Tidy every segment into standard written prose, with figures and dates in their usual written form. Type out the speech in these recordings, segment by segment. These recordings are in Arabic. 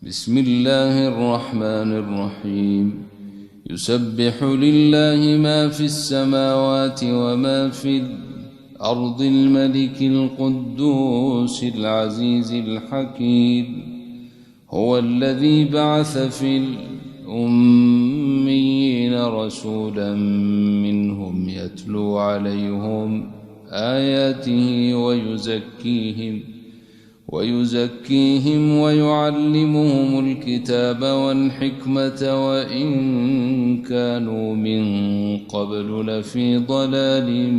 بسم الله الرحمن الرحيم. يسبح لله ما في السماوات وما في الأرض الملك القدوس العزيز الحكيم. هو الذي بعث في الأميين رسولا منهم يتلو عليهم آياته ويزكيهم ويعلمهم الكتاب والحكمة وإن كانوا من قبل لفي ضلال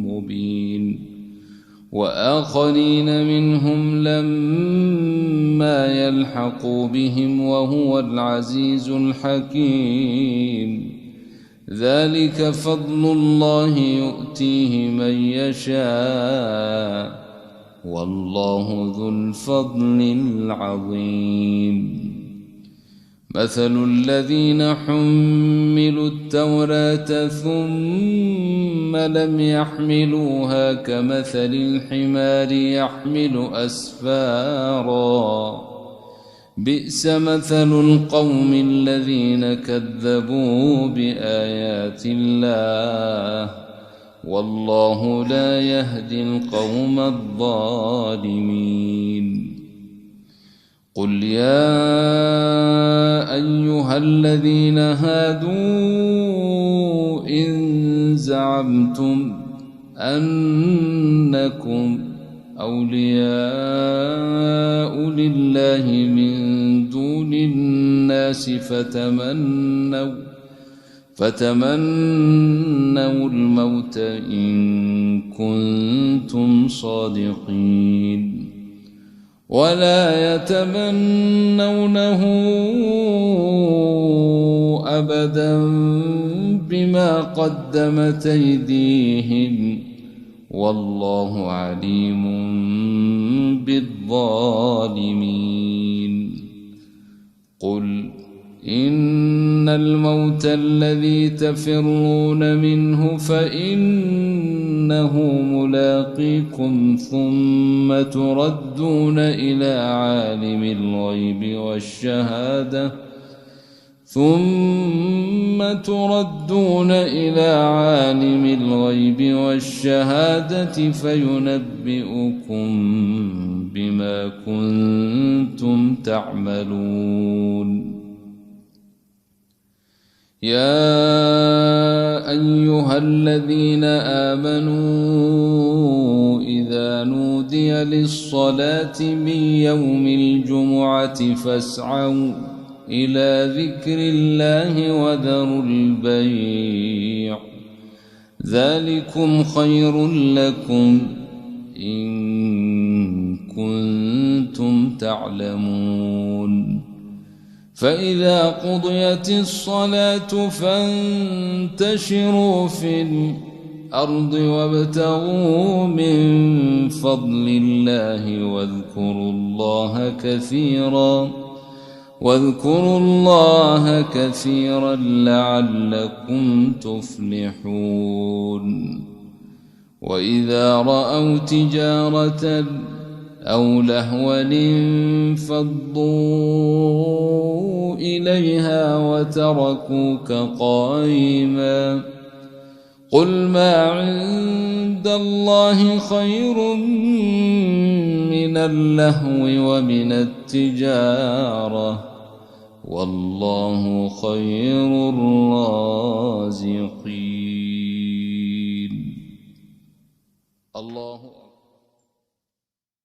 مبين. وآخرين منهم لما يلحقوا بهم وهو العزيز الحكيم. ذلك فضل الله يؤتيه من يشاء والله ذو الفضل العظيم. مثل الذين حملوا التوراة ثم لم يحملوها كمثل الحمار يحمل أسفارا بئس مثل القوم الذين كذبوا بآيات الله والله لا يهدي القوم الظالمين. قل يا أيها الذين هادوا إن زعمتم أنكم أولياء لله من دون الناس فتمنوا الموت إن كنتم صادقين ولا يتمنونه أبدا بما قدمت أيديهم والله عليم بالظالمين. قل إن الموت الذي تفرون منه فإنه ملاقيكم ثم تردون إلى عالم الغيب والشهادة فينبئكم بما كنتم تعملون. يا أيها الذين آمنوا إذا نودي للصلاة من يوم الجمعة فاسعوا إلى ذكر الله وذروا البيع ذلكم خير لكم إن كنتم تعلمون. فإذا قضيت الصلاة فانتشروا في الأرض وابتغوا من فضل الله واذكروا الله كثيرا لعلكم تفلحون. وإذا رأوا تجارة أو لهوا انفضوا إليها وتركوك قائما قل ما عند الله خير من اللهو ومن التجارة والله خير الرازقين. الله